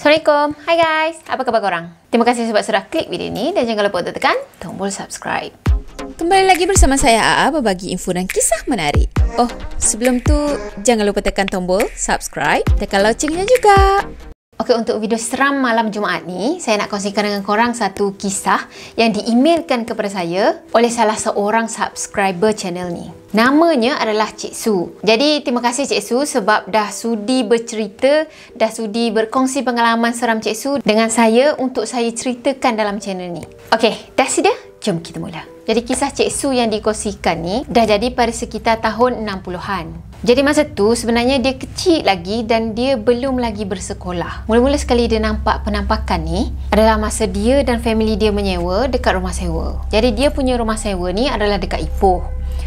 Assalamualaikum, hai guys, apa khabar korang? Terima kasih sebab sudah klik video ni dan jangan lupa untuk tekan tombol subscribe. Kembali lagi bersama saya AA berbagi info dan kisah menarik. Oh, sebelum tu jangan lupa tekan tombol subscribe, tekan loncengnya juga. Okey, untuk video seram malam Jumaat ni, saya nak kongsikan dengan korang satu kisah yang di-emailkan kepada saya oleh salah seorang subscriber channel ni. Namanya adalah Cik Su. Jadi, terima kasih Cik Su sebab dah sudi bercerita, dah sudi berkongsi pengalaman seram Cik Su dengan saya untuk saya ceritakan dalam channel ni. Okey, dah sedia? Jom kita mula. Jadi, kisah Cik Su yang dikongsikan ni dah jadi pada sekitar tahun 60-an. Jadi masa tu sebenarnya dia kecil lagi dan dia belum lagi bersekolah. Mula-mula sekali dia nampak penampakan ni adalah masa dia dan family dia menyewa dekat rumah sewa. Jadi dia punya rumah sewa ni adalah dekat Ipoh.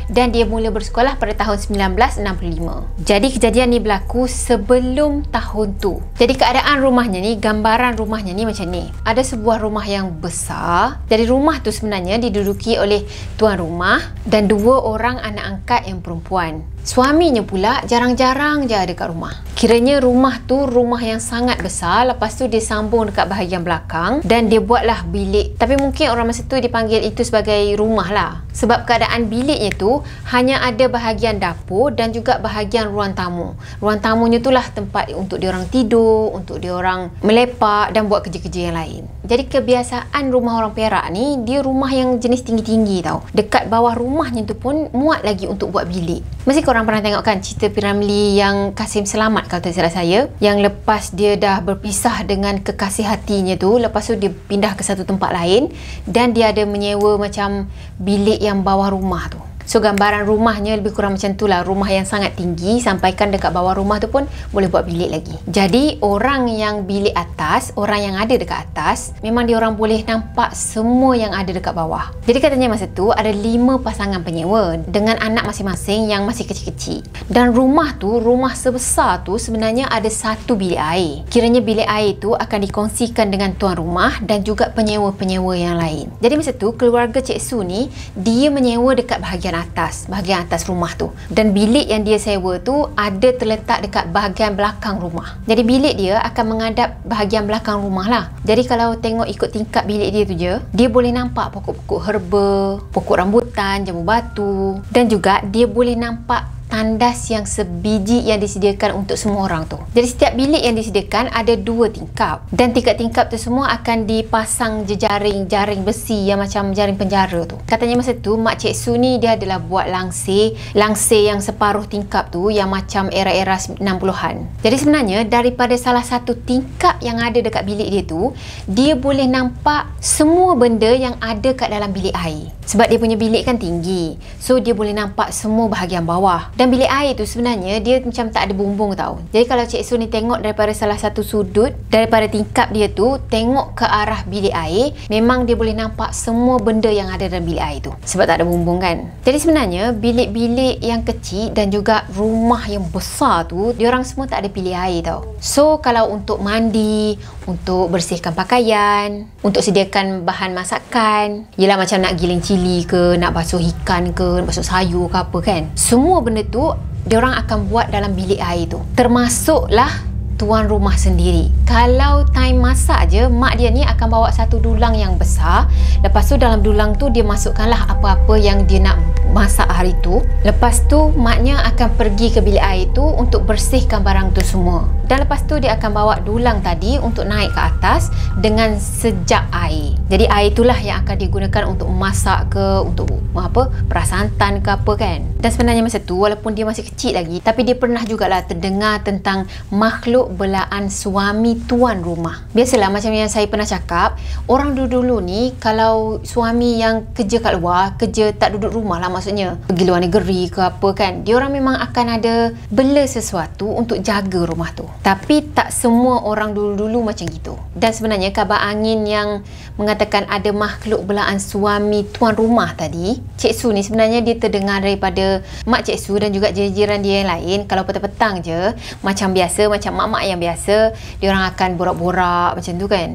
Dan dia mula bersekolah pada tahun 1965. Jadi kejadian ni berlaku sebelum tahun tu. Jadi keadaan rumahnya ni, gambaran rumahnya ni macam ni. Ada sebuah rumah yang besar. Jadi rumah tu sebenarnya diduduki oleh tuan rumah dan dua orang anak angkat yang perempuan. Suaminya pula jarang-jarang je ada kat rumah. Kiranya rumah tu rumah yang sangat besar. Lepas tu dia sambung dekat bahagian belakang dan dia buatlah bilik. Tapi mungkin orang masa tu dipanggil itu sebagai rumah lah. Sebab keadaan biliknya tu hanya ada bahagian dapur dan juga bahagian ruang tamu. Ruang tamunya tu lah tempat untuk diorang tidur, untuk diorang melepak dan buat kerja-kerja yang lain. Jadi kebiasaan rumah orang Perak ni, dia rumah yang jenis tinggi-tinggi tau. Dekat bawah rumahnya tu pun muat lagi untuk buat bilik. Mesti korang pernah tengok kan cerita P.Ramlee yang Kasim Selamat kalau tak silap saya, yang lepas dia dah berpisah dengan kekasih hatinya tu, lepas tu dia pindah ke satu tempat lain dan dia ada menyewa macam bilik yang bawah rumah tu. So gambaran rumahnya lebih kurang macam tu lah. Rumah yang sangat tinggi sampaikan dekat bawah rumah tu pun boleh buat bilik lagi. Jadi orang yang bilik atas, orang yang ada dekat atas, memang dia orang boleh nampak semua yang ada dekat bawah. Jadi katanya masa tu ada 5 pasangan penyewa dengan anak masing-masing yang masih kecil-kecil. Dan rumah tu, rumah sebesar tu sebenarnya ada satu bilik air. Kiranya bilik air tu akan dikongsikan dengan tuan rumah dan juga penyewa-penyewa yang lain. Jadi masa tu keluarga Cik Su ni, dia menyewa dekat bahagian atas rumah tu. Dan bilik yang dia sewa tu ada terletak dekat bahagian belakang rumah. Jadi bilik dia akan menghadap bahagian belakang rumah lah. Jadi kalau tengok ikut tingkap bilik dia tu je, dia boleh nampak pokok-pokok herba, pokok rambutan, jambu batu, dan juga dia boleh nampak tandas yang sebiji yang disediakan untuk semua orang tu. Jadi setiap bilik yang disediakan ada 2 tingkap dan tingkap-tingkap tu semua akan dipasang jaring besi yang macam jaring penjara tu. Katanya masa tu Mak Cik Su ni dia adalah buat langsir yang separuh tingkap tu yang macam era-era 60-an. Jadi sebenarnya daripada salah satu tingkap yang ada dekat bilik dia tu, dia boleh nampak semua benda yang ada kat dalam bilik air. Sebab dia punya bilik kan tinggi, so dia boleh nampak semua bahagian bawah. Dan bilik air tu sebenarnya dia macam tak ada bumbung tau. Jadi kalau Cik Su ni tengok daripada salah satu sudut, daripada tingkap dia tu, tengok ke arah bilik air, memang dia boleh nampak semua benda yang ada dalam bilik air tu. Sebab tak ada bumbung kan. Jadi sebenarnya bilik-bilik yang kecil dan juga rumah yang besar tu, diorang semua tak ada bilik air tau. So kalau untuk mandi, untuk bersihkan pakaian, untuk sediakan bahan masakan, yelah macam nak giling cili ke, nak basuh ikan ke, nak basuh sayur ke apa kan, semua benda tu diorang akan buat dalam bilik air tu. Termasuklah tuan rumah sendiri. Kalau time masak je, mak dia ni akan bawa satu dulang yang besar. Lepas tu dalam dulang tu dia masukkanlah apa-apa yang dia nak masak hari tu. Lepas tu maknya akan pergi ke bilik air tu untuk bersihkan barang tu semua. Dan lepas tu dia akan bawa dulang tadi untuk naik ke atas dengan sejak air. Jadi air itulah yang akan digunakan untuk masak ke, untuk apa, perasantan ke apa kan. Dan sebenarnya masa tu walaupun dia masih kecil lagi, tapi dia pernah jugalah terdengar tentang makhluk belaan suami tuan rumah. Biasalah macam yang saya pernah cakap, orang dulu-dulu ni kalau suami yang kerja kat luar, kerja tak duduk rumah lah maksudnya, pergi luar negeri ke apa kan, diorang memang akan ada bela sesuatu untuk jaga rumah tu. Tapi tak semua orang dulu-dulu macam gitu. Dan sebenarnya kabar angin yang mengatakan ada makhluk belaan suami tuan rumah tadi, Cik Su ni sebenarnya dia terdengar daripada Mak Cik Su dan juga jiran-jiran dia yang lain. Kalau petang-petang je, macam biasa, macam mak-mak yang biasa, diorang akan borak-borak macam tu kan.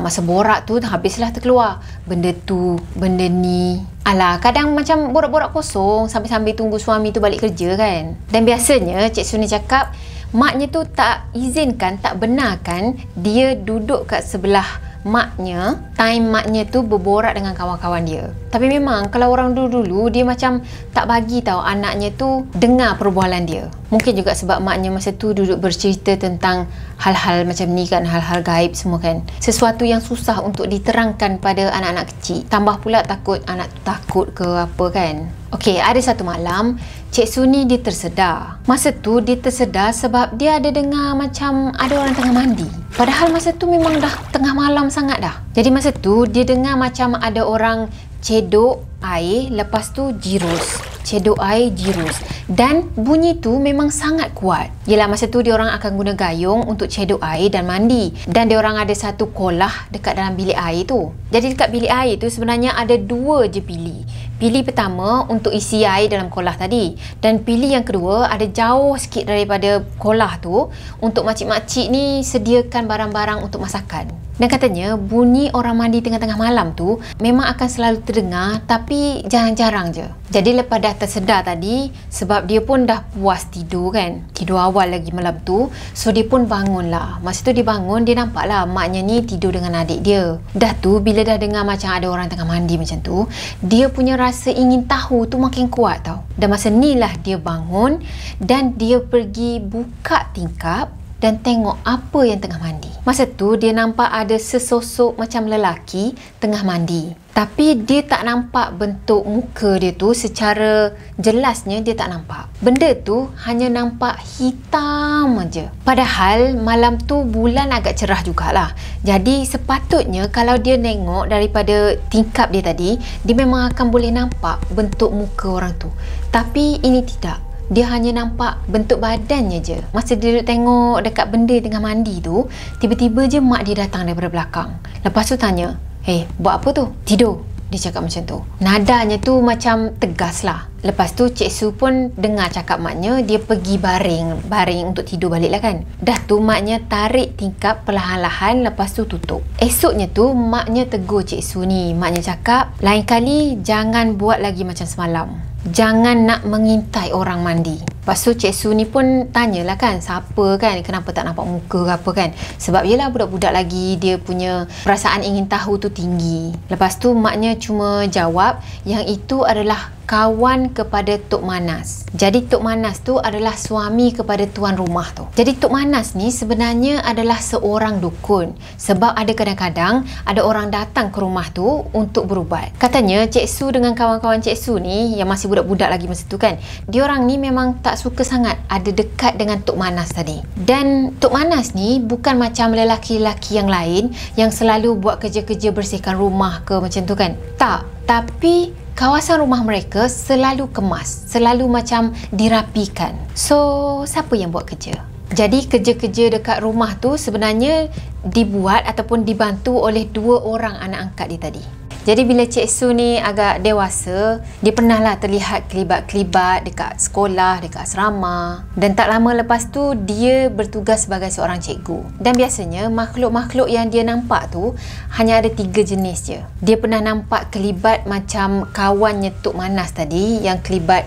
Masa borak tu habislah terkeluar benda tu, benda ni. Alah, kadang macam borak-borak kosong sambil-sambil tunggu suami tu balik kerja kan. Dan biasanya Cik Su ni cakap Maknya tu tak izinkan, tak benarkan dia duduk kat sebelah maknya, time maknya tu berborak dengan kawan-kawan dia. Tapi memang kalau orang dulu-dulu dia macam tak bagi tahu anaknya tu dengar perbualan dia. Mungkin juga sebab maknya masa tu duduk bercerita tentang hal-hal macam ni kan, hal-hal gaib semua kan. Sesuatu yang susah untuk diterangkan pada anak-anak kecil. Tambah pula takut anak tu takut ke apa kan. Okey, ada satu malam Cik Su ni dia tersedar. Masa tu dia tersedar sebab dia ada dengar macam ada orang tengah mandi. Padahal masa tu memang dah tengah malam sangat dah. Jadi masa tu dia dengar macam ada orang cedok air, lepas tu jirus. Cedok air, jirus. Dan bunyi tu memang sangat kuat. Yelah masa tu dia orang akan guna gayung untuk cedok air dan mandi. Dan dia orang ada satu kolah dekat dalam bilik air tu. Jadi dekat bilik air tu sebenarnya ada 2 je pilih. Pilih pertama untuk isi air dalam kolah tadi. Dan pilih yang kedua ada jauh sikit daripada kolah tu untuk makcik-makcik ni sediakan barang-barang untuk masakan. Dan katanya bunyi orang mandi tengah-tengah malam tu memang akan selalu terdengar tapi jarang-jarang je. Jadi lepas dah tersedar tadi, sebab dia pun dah puas tidur kan, tidur awal lagi malam tu, so dia pun bangun lah. Masa tu dia bangun, dia nampak lah maknya ni tidur dengan adik dia. Dah tu bila dah dengar macam ada orang tengah mandi macam tu, dia punya rasa ingin tahu tu makin kuat tau. Dan masa ni lah dia bangun dan dia pergi buka tingkap dan tengok apa yang tengah mandi. Masa tu dia nampak ada sesosok macam lelaki tengah mandi. Tapi dia tak nampak bentuk muka dia tu secara jelasnya, dia tak nampak. Benda tu hanya nampak hitam aja. Padahal malam tu bulan agak cerah jugalah. Jadi sepatutnya kalau dia tengok daripada tingkap dia tadi, dia memang akan boleh nampak bentuk muka orang tu. Tapi ini tidak. Dia hanya nampak bentuk badannya je. Masa dia duduk tengok dekat benda tengah mandi tu, tiba-tiba je mak dia datang daripada belakang. Lepas tu tanya, "Hey, buat apa tu?" "Tidur." Dia cakap macam tu. Nadanya tu macam tegas lah. Lepas tu Cik Su pun dengar cakap maknya, dia pergi baring untuk tidur balik lah kan. Dah tu maknya tarik tingkap perlahan-lahan, lepas tu tutup. Esoknya tu maknya tegur Cik Su ni. Maknya cakap, lain kali jangan buat lagi macam semalam. Jangan nak mengintai orang mandi. Lepas tu Cik Su ni pun tanyalah kan, siapa kan, kenapa tak nampak muka ke apa kan. Sebab yelah budak-budak lagi, dia punya perasaan ingin tahu tu tinggi. Lepas tu maknya cuma jawab yang itu adalah kawan kepada Tok Manas. Jadi Tok Manas tu adalah suami kepada tuan rumah tu. Jadi Tok Manas ni sebenarnya adalah seorang dukun. Sebab ada kadang-kadang ada orang datang ke rumah tu untuk berubat. Katanya Cik Su dengan kawan-kawan Cik Su ni yang masih budak-budak lagi masa tu kan, diorang ni memang tak suka sangat ada dekat dengan Tok Manas tadi. Dan Tok Manas ni bukan macam lelaki-lelaki yang lain yang selalu buat kerja-kerja bersihkan rumah ke macam tu kan. Tak. Tapi kawasan rumah mereka selalu kemas, selalu macam dirapikan. So, siapa yang buat kerja? Jadi, kerja-kerja dekat rumah tu sebenarnya dibuat ataupun dibantu oleh 2 orang anak angkat dia tadi. Jadi bila Cik Su ni agak dewasa, dia pernahlah terlihat kelibat-kelibat dekat sekolah, dekat asrama. Dan tak lama lepas tu, dia bertugas sebagai seorang cikgu. Dan biasanya, makhluk-makhluk yang dia nampak tu hanya ada 3 jenis je. Dia pernah nampak kelibat macam kawannya Tok Manas tadi, yang kelibat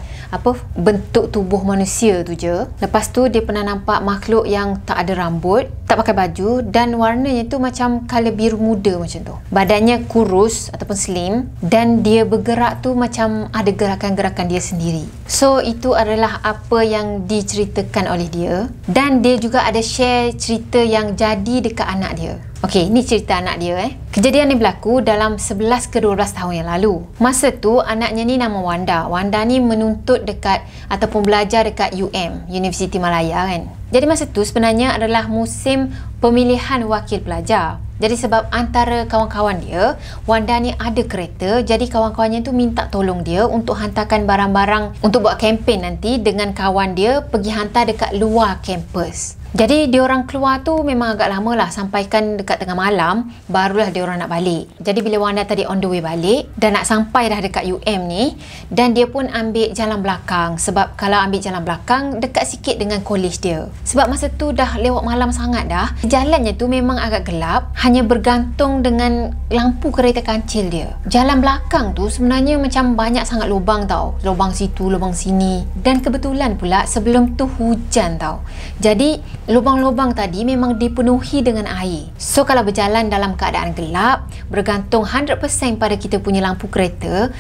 bentuk tubuh manusia tu je. Lepas tu, dia pernah nampak makhluk yang tak ada rambut, tak pakai baju dan warnanya tu macam colour biru muda macam tu. Badannya kurus ataupun slim dan dia bergerak tu macam ada gerakan-gerakan dia sendiri. So itu adalah apa yang diceritakan oleh dia, dan dia juga ada share cerita yang jadi dekat anak dia. Okey, ni cerita anak dia Kejadian ni berlaku dalam 11 ke 12 tahun yang lalu. Masa tu anaknya ni nama Wanda. Wanda ni menuntut dekat ataupun belajar dekat UM, Universiti Malaya kan. Jadi masa tu sebenarnya adalah musim pemilihan wakil pelajar. Jadi sebab antara kawan-kawan dia, Wanda ni ada kereta, jadi kawan-kawannya tu minta tolong dia untuk hantarkan barang-barang untuk buat kempen nanti dengan kawan dia pergi hantar dekat luar kampus. Jadi diorang keluar tu memang agak lama lah, sampaikan dekat tengah malam barulah diorang nak balik. Jadi bila Wanda tadi on the way balik dan nak sampai dah dekat UM ni, dan dia pun ambil jalan belakang, sebab kalau ambil jalan belakang dekat sikit dengan college dia. Sebab masa tu dah lewat malam sangat dah. Jalannya tu memang agak gelap, hanya bergantung dengan lampu kereta kancil dia. Jalan belakang tu sebenarnya macam banyak sangat lubang tau. Lubang situ, lubang sini. Dan kebetulan pula sebelum tu hujan tau. Jadi lubang-lubang tadi memang dipenuhi dengan air. So kalau berjalan dalam keadaan gelap, bergantung 100% pada kita punya lampu kereta,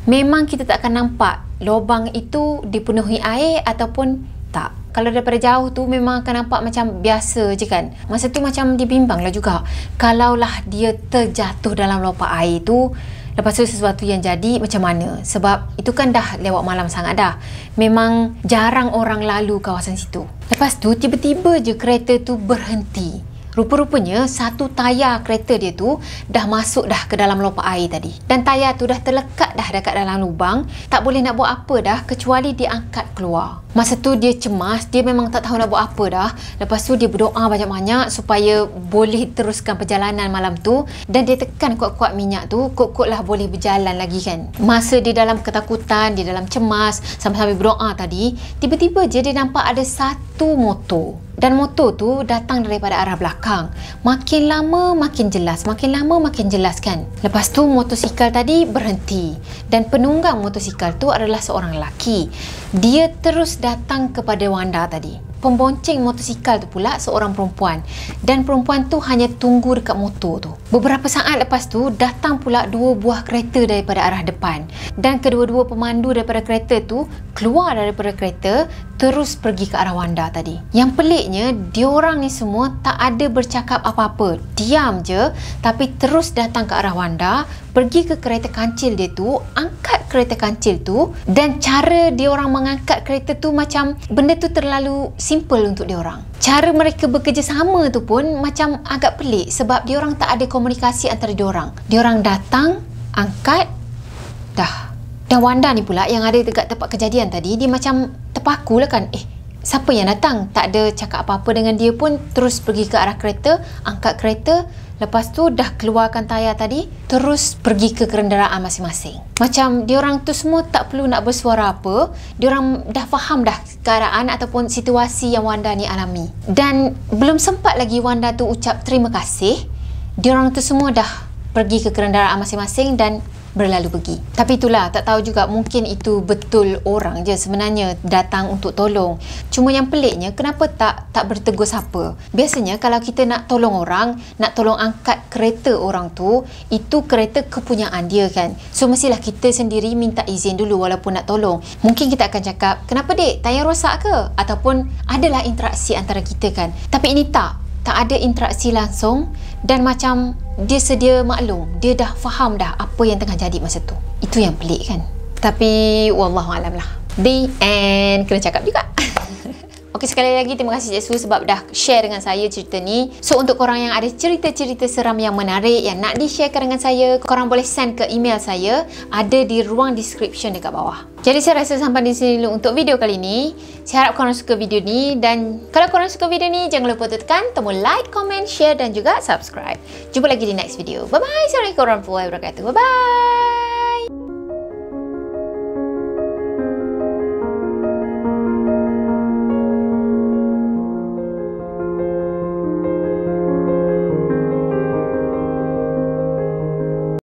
memang kita tak akan nampak lubang itu dipenuhi air ataupun tak. Kalau daripada jauh tu memang akan nampak macam biasa je kan. Masa tu macam dia bimbang lah juga. Kalaulah dia terjatuh dalam lopak air tu, lepas tu sesuatu yang jadi macam mana? Sebab itu kan dah lewat malam sangat dah. Memang jarang orang lalu kawasan situ. Lepas tu tiba-tiba je kereta tu berhenti. Rupa-rupanya satu tayar kereta dia tu dah masuk dah ke dalam lopak air tadi. Dan tayar tu dah terlekat dah dekat dalam lubang. Tak boleh nak buat apa dah kecuali dia angkat keluar. Masa tu dia cemas, dia memang tak tahu nak buat apa dah. Lepas tu dia berdoa banyak-banyak supaya boleh teruskan perjalanan malam tu. Dan dia tekan kuat-kuat minyak tu, kuat-kuat lah boleh berjalan lagi kan. Masa dia dalam ketakutan, dia dalam cemas, sambil-sambil berdoa tadi, tiba-tiba je dia nampak ada satu motor. Dan motor tu datang daripada arah belakang. Makin lama makin jelas, makin lama makin jelas kan. Lepas tu motosikal tadi berhenti. Dan penunggang motosikal tu adalah seorang lelaki. Dia terus datang kepada Wanda tadi. Pembonceng motosikal tu pula seorang perempuan. Dan perempuan tu hanya tunggu dekat motor tu. Beberapa saat lepas tu datang pula 2 buah kereta daripada arah depan. Dan kedua-dua pemandu daripada kereta tu keluar daripada kereta terus pergi ke arah Wanda tadi. Yang peliknya, diorang ni semua tak ada bercakap apa-apa. Diam je, tapi terus datang ke arah Wanda, pergi ke kereta kancil dia tu, angkat kereta kancil tu, dan cara diorang mengangkat kereta tu macam benda tu terlalu simple untuk diorang. Cara mereka bekerjasama tu pun macam agak pelik sebab diorang tak ada komunikasi antara diorang. Diorang datang, angkat, dah. Dan Wanda ni pula yang ada dekat tempat kejadian tadi, dia macam terpaku lah kan. Siapa yang datang? Tak ada cakap apa-apa dengan dia pun, terus pergi ke arah kereta, angkat kereta, lepas tu dah keluarkan tayar tadi, terus pergi ke kenderaan masing-masing. Macam diorang tu semua tak perlu nak bersuara apa, diorang dah faham dah keadaan ataupun situasi yang Wanda ni alami. Dan belum sempat lagi Wanda tu ucap terima kasih, diorang tu semua dah pergi ke kenderaan masing-masing dan berlalu pergi. Tapi itulah, tak tahu juga, mungkin itu betul orang je sebenarnya datang untuk tolong. Cuma yang peliknya, kenapa tak bertegur siapa? Biasanya kalau kita nak tolong orang, nak tolong angkat kereta orang tu, itu kereta kepunyaan dia kan. So mestilah kita sendiri minta izin dulu walaupun nak tolong. Mungkin kita akan cakap, kenapa dek, tayar rosak ke? Ataupun adalah interaksi antara kita kan. Tapi ini tak ada interaksi langsung. Dan macam dia sedia maklum, dia dah faham dah apa yang tengah jadi masa tu. Itu yang pelik kan. Tapi wallahualam lah. The end. Kena cakap juga. Okey, sekali lagi terima kasih Cik Su sebab dah share dengan saya cerita ni. So untuk korang yang ada cerita-cerita seram yang menarik yang nak di-sharekan dengan saya, korang boleh send ke email saya, ada di ruang description dekat bawah. Jadi saya rasa sampai di sini dulu untuk video kali ni. Saya harap korang suka video ni, dan kalau korang suka video ni, jangan lupa tekan tombol like, comment, share dan juga subscribe. Jumpa lagi di next video. Bye bye. Assalamualaikum warahmatullahi wabarakatuh. Bye bye.